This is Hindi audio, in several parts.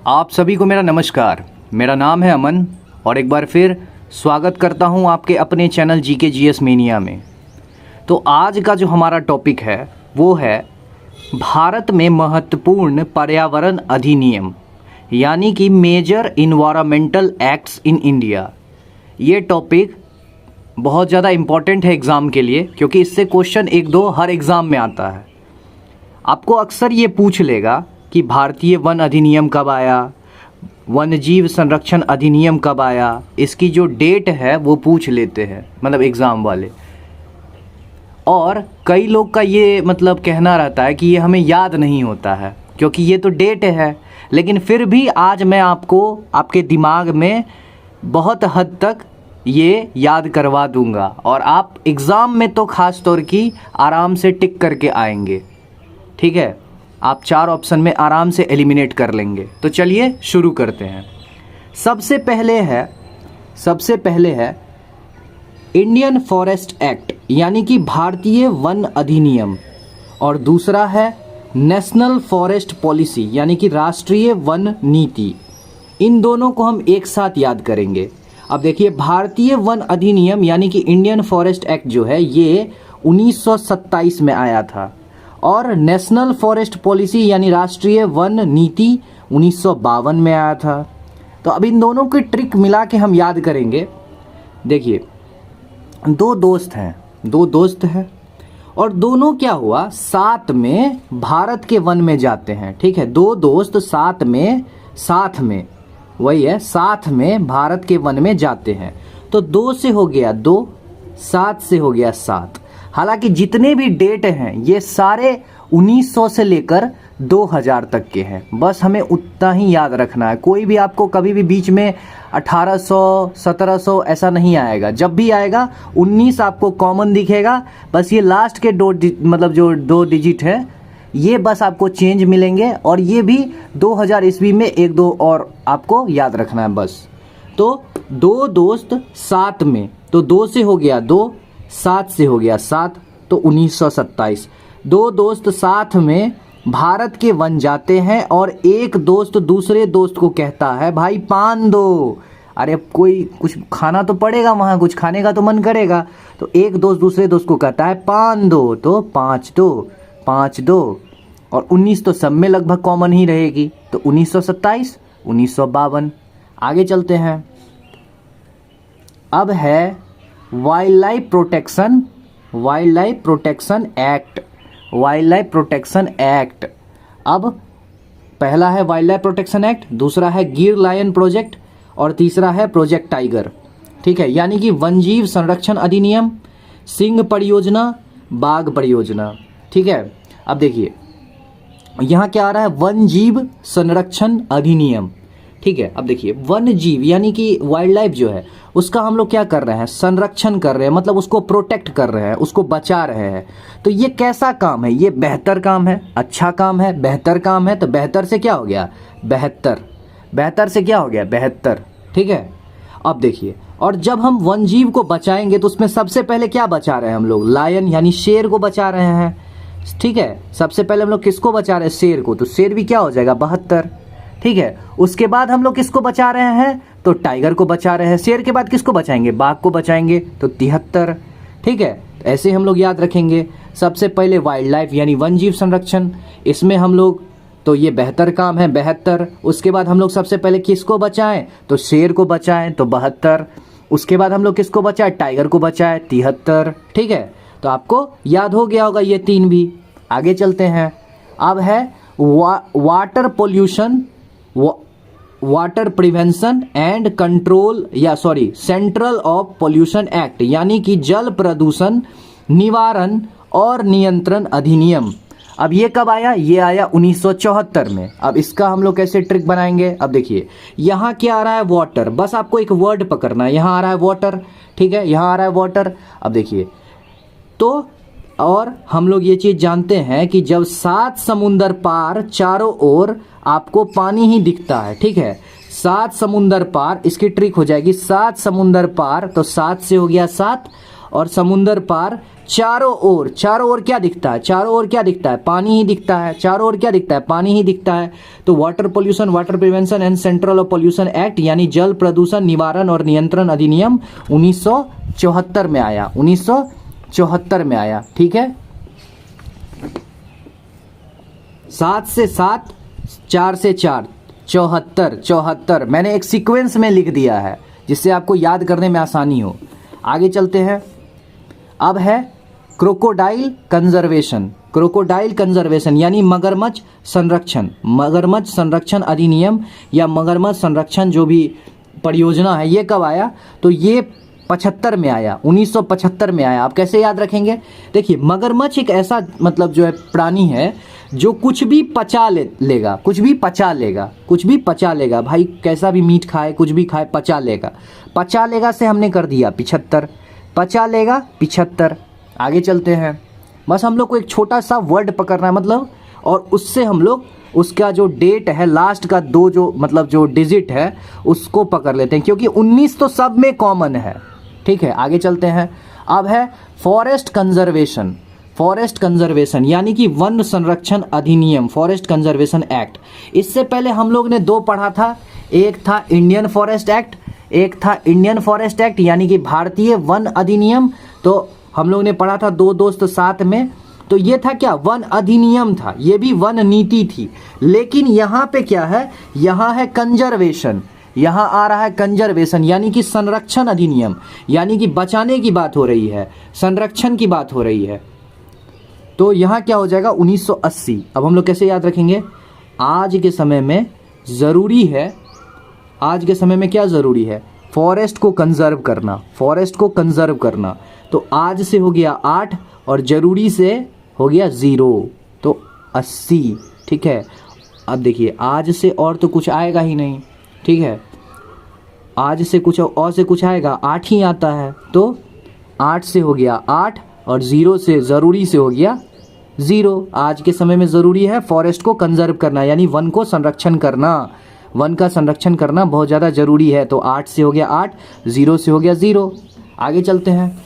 आप सभी को मेरा नमस्कार। मेरा नाम है अमन और एक बार फिर स्वागत करता हूं आपके अपने चैनल जीके जीएस मेनिया में। तो आज का जो हमारा टॉपिक है वो है भारत में महत्वपूर्ण पर्यावरण अधिनियम यानी कि major environmental acts in India. ये टॉपिक बहुत ज़्यादा इम्पॉर्टेंट है एग्ज़ाम के लिए, क्योंकि इससे क्वेश्चन एक दो हर एग्ज़ाम में आता है। आपको अक्सर ये पूछ लेगा कि भारतीय वन अधिनियम कब आया, वन्यजीव संरक्षण अधिनियम कब आया, इसकी जो डेट है वो पूछ लेते हैं मतलब एग्ज़ाम वाले। और कई लोग का ये मतलब कहना रहता है कि ये हमें याद नहीं होता है क्योंकि ये तो डेट है। लेकिन फिर भी आज मैं आपको आपके दिमाग में बहुत हद तक ये याद करवा दूंगा और आप एग्ज़ाम में तो ख़ास तौर की आराम से टिक करके आएंगे। ठीक है, आप 4 ऑप्शन में आराम से एलिमिनेट कर लेंगे। तो चलिए शुरू करते हैं। सबसे पहले है इंडियन फॉरेस्ट एक्ट यानी कि भारतीय वन अधिनियम, और दूसरा है नेशनल फॉरेस्ट पॉलिसी यानी कि राष्ट्रीय वन नीति। इन दोनों को हम एक साथ याद करेंगे। अब देखिए, भारतीय वन अधिनियम यानी कि इंडियन फॉरेस्ट एक्ट जो है ये 1927 में आया था, और नेशनल फॉरेस्ट पॉलिसी यानी राष्ट्रीय वन नीति 1952 में आया था। तो अब इन दोनों की ट्रिक मिला के हम याद करेंगे। देखिए, दो दोस्त हैं और दोनों क्या हुआ, साथ में भारत के वन में जाते हैं। ठीक है, दो दोस्त साथ में वही है, साथ में भारत के वन में जाते हैं। तो 2 से हो गया 2, 7 से हो गया 7। हालांकि जितने भी डेट हैं ये सारे 1900 से लेकर 2000 तक के हैं, बस हमें उतना ही याद रखना है। कोई भी आपको कभी भी बीच में 1800, 1700 ऐसा नहीं आएगा। जब भी आएगा 19 आपको कॉमन दिखेगा, बस ये लास्ट के जो 2 डिजिट है ये बस आपको चेंज मिलेंगे, और ये भी 2000 ईस्वी में 1-2 और आपको याद रखना है बस। तो 2 दोस्त साथ में, तो 2 से हो गया 2, 7 से हो गया 7, तो 1927। 2 दोस्त साथ में भारत के वन जाते हैं और एक दोस्त दूसरे दोस्त को कहता है भाई पान दो। अरे कोई कुछ खाना तो पड़ेगा, वहाँ कुछ खाने का तो मन करेगा। तो एक दोस्त दूसरे दोस्त को कहता है पान दो, तो 5 दो, और 19 तो सब में लगभग कॉमन ही रहेगी। तो 1927, 1952। आगे चलते हैं। अब है वाइल्ड लाइफ प्रोटेक्शन एक्ट। अब पहला है वाइल्ड लाइफ प्रोटेक्शन एक्ट, दूसरा है गिर लायन प्रोजेक्ट, और तीसरा है प्रोजेक्ट टाइगर। ठीक है, यानी कि वनजीव संरक्षण अधिनियम, सिंह परियोजना, बाघ परियोजना। ठीक है, अब देखिए यहाँ क्या आ रहा है, वन जीव संरक्षण अधिनियम। ठीक है, अब देखिए वन जीव यानी कि वाइल्ड लाइफ जो है उसका हम लोग क्या कर रहे हैं, संरक्षण कर रहे हैं, मतलब उसको प्रोटेक्ट कर रहे हैं, उसको बचा रहे हैं। तो ये कैसा काम है, ये बेहतर काम है, अच्छा काम है, बेहतर काम है। तो बेहतर से क्या हो गया, 72। बेहतर से क्या हो गया, 72। ठीक है, अब देखिए, और जब हम वन जीव को बचाएंगे तो उसमें सबसे पहले क्या बचा रहे हैं हम लोग, लायन यानी शेर को बचा रहे हैं। ठीक है, सबसे पहले हम लोग किसको बचा रहे हैं, शेर को। तो शेर भी क्या हो जाएगा, 72। ठीक है, उसके बाद हम लोग किसको बचा रहे हैं, तो टाइगर को बचा रहे हैं। शेर के बाद किसको बचाएंगे, बाघ को बचाएंगे, तो 73। ठीक है, ऐसे हम लोग याद रखेंगे। सबसे पहले वाइल्ड लाइफ यानी वन जीव संरक्षण, इसमें हम लोग, तो ये बेहतर काम है, 72। उसके बाद हम लोग सबसे पहले किसको बचाएं, तो शेर को बचाएं, तो 72। उसके बाद हम लोग किसको बचाएं, टाइगर को बचाएं, 73। ठीक है, तो आपको याद हो गया होगा ये 3 भी। आगे चलते हैं। अब है water pollution, water prevention and control central of pollution act यानी कि जल प्रदूषण निवारण और नियंत्रण अधिनियम। अब ये कब आया, ये आया 1974 में। अब इसका हम लोग कैसे ट्रिक बनाएंगे, अब देखिए यहाँ क्या आ रहा है, वाटर। बस आपको एक वर्ड पकड़ना है, यहाँ आ रहा है वाटर। ठीक है, यहाँ आ रहा है वाटर। अब देखिए, तो और हम लोग ये चीज़ जानते हैं कि जब 7 समुंदर पार चारों ओर आपको पानी ही दिखता है। ठीक है, 7 समुंदर पार, इसकी ट्रिक हो जाएगी 7 समुंदर पार, तो 7 से हो गया 7, और समुंदर पार चारों ओर क्या दिखता है? चारों ओर क्या दिखता है? पानी ही दिखता है। चारों ओर क्या दिखता है? पानी ही दिखता है। तो water pollution, water prevention and central of pollution act यानी जल प्रदूषण निवारण और नियंत्रण अधिनियम 1974 में आया। 1974 में आया। ठीक है, 7 से 7, 4 से 4, 74। मैंने एक सीक्वेंस में लिख दिया है जिससे आपको याद करने में आसानी हो। आगे चलते हैं। अब है क्रोकोडाइल कंजर्वेशन। क्रोकोडाइल कंजर्वेशन यानी मगरमच्छ संरक्षण। मगरमच्छ संरक्षण अधिनियम या मगरमच्छ संरक्षण जो भी परियोजना है, ये कब आया? तो ये 75 में आया। 1975 में आया। आप कैसे याद रखेंगे? देखिए, मगरमच्छ एक ऐसा मतलब जो है प्राणी है जो कुछ भी पचा लेगा। कुछ भी पचा लेगा भाई, कैसा भी मीट खाए, कुछ भी खाए, पचा लेगा से हमने कर दिया 75। पचा लेगा 75। आगे चलते हैं। बस हम लोग को एक छोटा सा वर्ड पकड़ना है मतलब, और उससे हम लोग उसका जो डेट है, लास्ट का 2 जो मतलब जो डिजिट है उसको पकड़ लेते हैं, क्योंकि 19 तो सब में कॉमन है। ठीक है, आगे चलते हैं। अब है फॉरेस्ट कंजर्वेशन। फॉरेस्ट कंजर्वेशन यानी कि वन संरक्षण अधिनियम, फॉरेस्ट कंजर्वेशन एक्ट। इससे पहले हम लोग ने 2 पढ़ा था। एक था इंडियन फॉरेस्ट एक्ट, एक था इंडियन फॉरेस्ट एक्ट यानी कि भारतीय वन अधिनियम। तो हम लोग ने पढ़ा था 2 दोस्त साथ में। तो ये था क्या? वन अधिनियम था, ये भी वन नीति थी। लेकिन यहाँ पे क्या है? यहाँ है कंजर्वेशन। यहाँ आ रहा है कंजर्वेशन यानी कि संरक्षण अधिनियम, यानी कि बचाने की बात हो रही है, संरक्षण की बात हो रही है। तो यहाँ क्या हो जाएगा? 1980। अब हम लोग कैसे याद रखेंगे? आज के समय में ज़रूरी है, आज के समय में क्या ज़रूरी है? फॉरेस्ट को कंजर्व करना, फॉरेस्ट को कंजर्व करना। तो आज से हो गया 8 और ज़रूरी से हो गया 0, तो 80। ठीक है, अब देखिए, आज से और तो कुछ आएगा ही नहीं। ठीक है, आज से कुछ और से कुछ आएगा? 8 ही आता है। तो 8 से हो गया 8 और 0 से, ज़रूरी से हो गया 0। आज के समय में ज़रूरी है फॉरेस्ट को कंजर्व करना, यानी वन को संरक्षण करना। वन का संरक्षण करना बहुत ज़्यादा ज़रूरी है। तो 8 से हो गया 8, 0 से हो गया 0। आगे चलते हैं।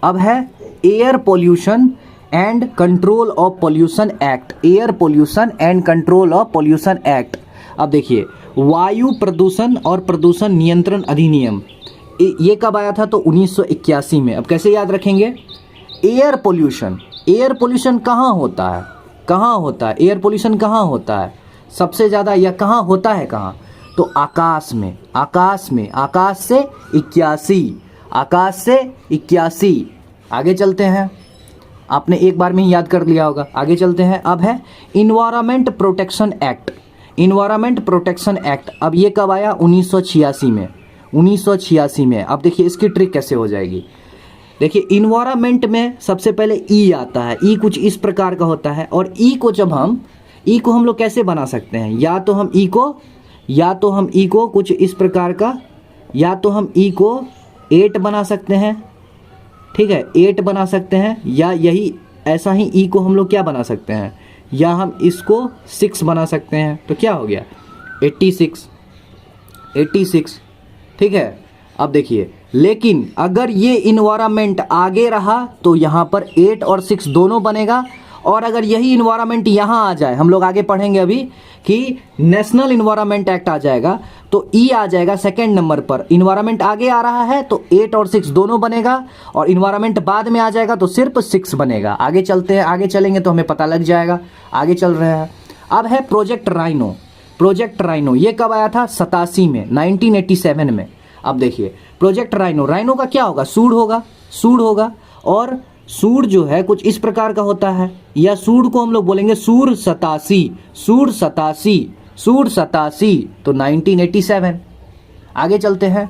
अब है air pollution and control of pollution act. Air pollution and control of pollution act. अब देखिए, वायु प्रदूषण और प्रदूषण नियंत्रण अधिनियम, ये कब आया था? तो 1981 में। अब कैसे याद रखेंगे? एयर पोल्यूशन, एयर पोल्यूशन कहाँ होता है? कहाँ होता है एयर पोल्यूशन? कहाँ होता है सबसे ज़्यादा, या कहाँ होता है? कहाँ? तो आकाश में। आकाश में, आकाश से 81, आकाश से 81। आगे चलते हैं, आपने एक बार में ही याद कर लिया होगा। आगे चलते हैं। अब है environment protection act. Environment protection act, अब ये कब आया? 1986 में। 1986 में। अब देखिए इसकी ट्रिक कैसे हो जाएगी। देखिए, इन्वायरमेंट में सबसे पहले ई आता है। ई कुछ इस प्रकार का होता है, और ई को जब हम लोग कैसे बना सकते हैं? या तो हम ई को कुछ इस प्रकार का, या तो हम ई को 8 बना सकते हैं। ठीक है, 8 बना सकते हैं, या यही ऐसा ही ई को हम लोग क्या बना सकते हैं? या हम इसको 6 बना सकते हैं। तो क्या हो गया? 86। ठीक है, अब देखिए, लेकिन अगर ये इन्वायरमेंट आगे रहा तो यहाँ पर 8 और 6 दोनों बनेगा, और अगर यही इन्वायरमेंट यहाँ आ जाए, हम लोग आगे पढ़ेंगे अभी कि नेशनल इन्वायरमेंट एक्ट आ जाएगा, तो ई आ जाएगा सेकंड नंबर पर। इन्वायरमेंट आगे आ रहा है तो 8 और 6 दोनों बनेगा, और इन्वायरमेंट बाद में आ जाएगा तो सिर्फ 6 बनेगा। आगे चलते हैं, आगे चलेंगे तो हमें पता लग जाएगा। आगे चल रहे हैं। अब है प्रोजेक्ट राइनो। प्रोजेक्ट राइनो ये कब आया था? 87 में, 1987 में। अब देखिए, प्रोजेक्ट राइनो, राइनो का क्या होगा? सूंड होगा, सूंड होगा। और सूर जो है कुछ इस प्रकार का होता है, या सूर को हम लोग बोलेंगे सूर 87, सूर 87, सूर 87। तो 1987। आगे चलते हैं।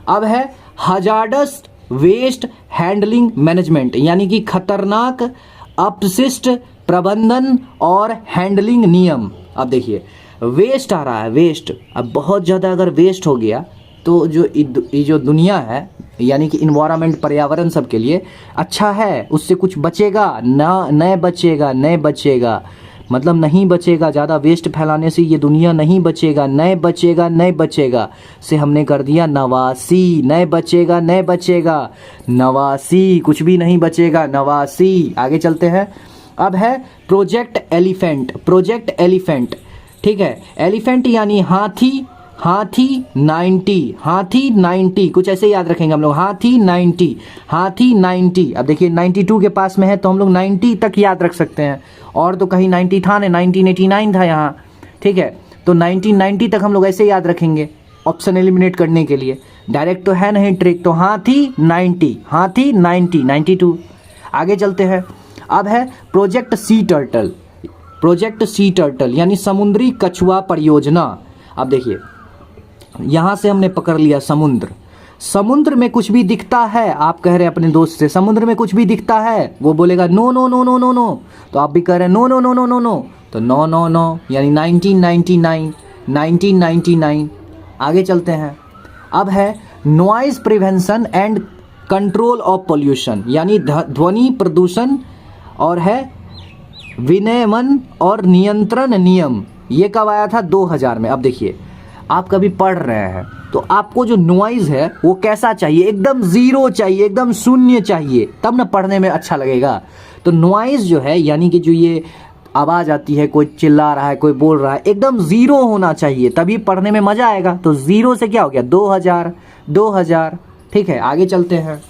अब है हजार्डस वेस्ट हैंडलिंग मैनेजमेंट, यानी कि खतरनाक अपशिष्ट प्रबंधन और हैंडलिंग नियम। अब देखिए, वेस्ट आ रहा है, वेस्ट। अब बहुत ज़्यादा अगर वेस्ट हो गया तो जो दुनिया है, यानी कि इन्वायरमेंट, पर्यावरण सबके लिए अच्छा है, उससे कुछ बचेगा ना? नहीं बचेगा, नहीं बचेगा। मतलब नहीं बचेगा, ज़्यादा वेस्ट फैलाने से ये दुनिया नहीं बचेगा, नए बचेगा, नए बचेगा से हमने कर दिया नवासी, नए बचेगा, नए बचेगा, नवासी, कुछ भी नहीं बचेगा, नवासी। आगे चलते हैं। अब है प्रोजेक्ट एलिफेंट, प्रोजेक्ट एलिफेंट, ठीक है। एलिफेंट यानी हाथी, हाथी 90, हाथी 90, कुछ ऐसे याद रखेंगे हम लोग, हाथी 90, हाथी 90। अब देखिए 92 के पास में है तो हम लोग 90 तक याद रख सकते हैं, और तो कहीं 90 था नहीं, 1989 था यहाँ, ठीक है। तो 1990 तक हम लोग ऐसे याद रखेंगे ऑप्शन एलिमिनेट करने के लिए, डायरेक्ट तो है नहीं ट्रिक। तो हाथी 90, हाथी 90, 92। आगे चलते हैं। अब है project sea turtle, project sea turtle यानी समुद्री कछुआ परियोजना। अब देखिए यहां से हमने पकड़ लिया समुद्र, समुद्र में कुछ भी दिखता है, आप कह रहे हैं अपने दोस्त से समुद्र में कुछ भी दिखता है, वो बोलेगा no no no no no no, तो आप भी कह रहे हैं no no no no no no, तो नो नो नो यानी 1999, 1999। आगे चलते हैं। अब है noise prevention and control of pollution यानी ध्वनि प्रदूषण और है विनियमन और नियंत्रण नियम। ये कब आया था? 2000 में। अब देखिए आप कभी पढ़ रहे हैं तो आपको जो नॉइज है वो कैसा चाहिए? एकदम जीरो चाहिए, एकदम शून्य चाहिए, तब ना पढ़ने में अच्छा लगेगा। तो नॉइज जो है यानी कि जो ये आवाज़ आती है, कोई चिल्ला रहा है, कोई बोल रहा है, एकदम जीरो होना चाहिए, तभी पढ़ने में मजा आएगा। तो जीरो से क्या हो गया? 2000, 2000, ठीक है। आगे चलते हैं।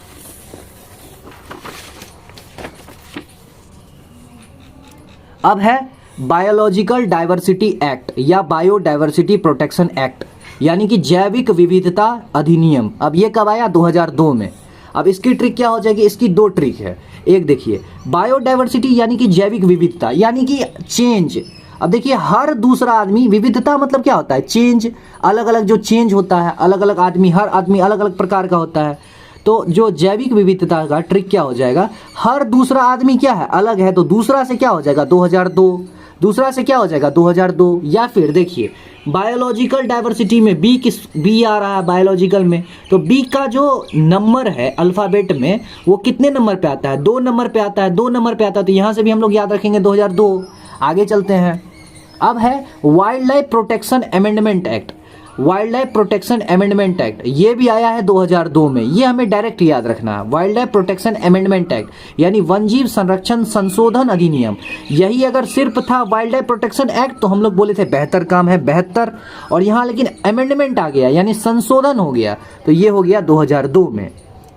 अब है बायोलॉजिकल डाइवर्सिटी एक्ट या बायोडाइवर्सिटी प्रोटेक्शन एक्ट यानी कि जैविक विविधता अधिनियम। अब ये कब आया? 2002 में। अब इसकी ट्रिक क्या हो जाएगी? इसकी दो ट्रिक है। एक देखिए बायोडाइवर्सिटी यानी कि जैविक विविधता यानी कि चेंज। अब देखिए हर दूसरा आदमी, विविधता मतलब क्या होता है? चेंज, अलग अलग जो चेंज होता है, अलग अलग आदमी, हर आदमी अलग अलग प्रकार का होता है। तो जो जैविक विविधता का ट्रिक क्या हो जाएगा? हर दूसरा आदमी क्या है? अलग है, तो दूसरा से क्या हो जाएगा? 2002, दूसरा से क्या हो जाएगा? 2002। या फिर देखिए बायोलॉजिकल डाइवर्सिटी में बी आ रहा है बायोलॉजिकल में, तो बी का जो नंबर है अल्फ़ाबेट में वो कितने नंबर पे आता है? 2 नंबर पे आता है, 2 नंबर पे आता है, तो यहाँ से भी हम लोग याद रखेंगे 2002। आगे चलते हैं। अब है wild life protection amendment act, wild life protection amendment act, ये भी आया है 2002 में, ये हमें डायरेक्ट याद रखना है। Wild life protection amendment act यानी वन्यजीव संरक्षण संशोधन अधिनियम। यही अगर सिर्फ था वाइल्ड लाइफ प्रोटेक्शन एक्ट तो हम लोग बोले थे बेहतर काम है, बेहतर, और यहाँ लेकिन अमेंडमेंट आ गया यानी संशोधन हो गया, तो ये हो गया 2002 में,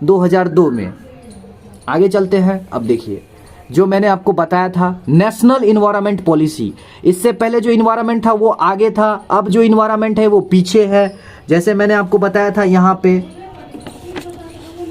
2002 में। आगे चलते हैं। अब देखिए जो मैंने आपको बताया था नेशनल इन्वायरमेंट पॉलिसी, इससे पहले जो इन्वायरमेंट था वो आगे था, अब जो इन्वायरमेंट है वो पीछे है। जैसे मैंने आपको बताया था यहाँ पे,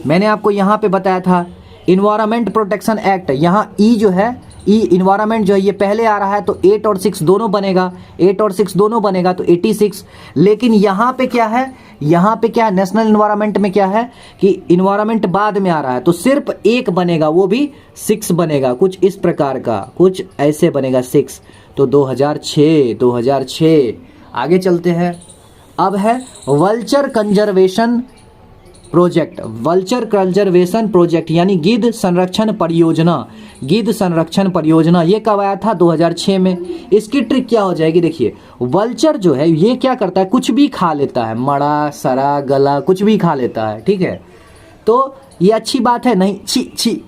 मैंने आपको यहाँ पे बताया था इन्वायरमेंट प्रोटेक्शन एक्ट, यहाँ ई जो है, ई इन्वायरमेंट जो है ये पहले आ रहा है, तो 8 और 6 दोनों बनेगा, 8 और 6 दोनों बनेगा तो 86। लेकिन यहाँ पे क्या है? यहाँ पे क्या है? नेशनल इन्वायरमेंट में क्या है कि इन्वायरमेंट बाद में आ रहा है, तो सिर्फ एक बनेगा, वो भी 6 बनेगा, कुछ इस प्रकार का, कुछ ऐसे बनेगा 6। तो 2006, 2006। आगे चलते हैं। अब है vulture conservation project, vulture conservation project यानी गिद्ध संरक्षण परियोजना, गिद्ध संरक्षण परियोजना। ये कब आया था? 2006 में। इसकी ट्रिक क्या हो जाएगी? देखिए वल्चर जो है ये क्या करता है? कुछ भी खा लेता है, मड़ा, सरा, गला, कुछ भी खा लेता है, ठीक है। तो ये अच्छी बात है नहीं? छी छी,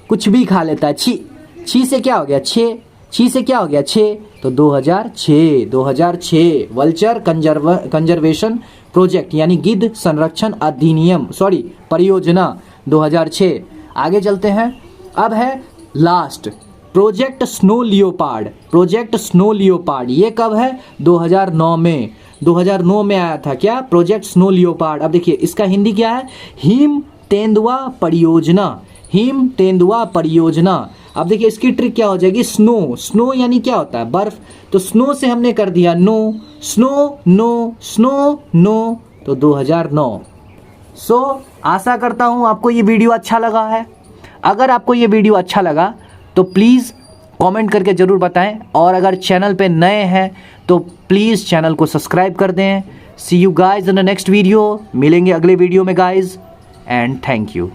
कुछ भी खा लेता है, छी छी से क्या हो गया? 6, छी से क्या हो गया? 6, तो 2006, 2006 वल्चर कंजर्वेशन प्रोजेक्ट यानी गिद्ध संरक्षण अधिनियम, सॉरी परियोजना, 2006। आगे चलते हैं। अब है last project snow leopard, project snow leopard. ये कब है? 2009 में, 2009 में आया था क्या? Project snow leopard. अब देखिए इसका हिंदी क्या है? हिम तेंदुआ परियोजना, हिम तेंदुआ परियोजना। अब देखिए इसकी ट्रिक क्या हो जाएगी? स्नो, स्नो यानी क्या होता है? बर्फ, तो स्नो से हमने कर दिया no, snow no, snow no, तो 2009। आशा करता हूँ आपको ये वीडियो अच्छा लगा है। अगर आपको ये वीडियो अच्छा लगा तो प्लीज़ कमेंट करके ज़रूर बताएं, और अगर चैनल पे नए हैं तो प्लीज़ चैनल को सब्सक्राइब कर दें। See you guys in the next video, मिलेंगे अगले वीडियो में गाइज, एंड थैंक यू।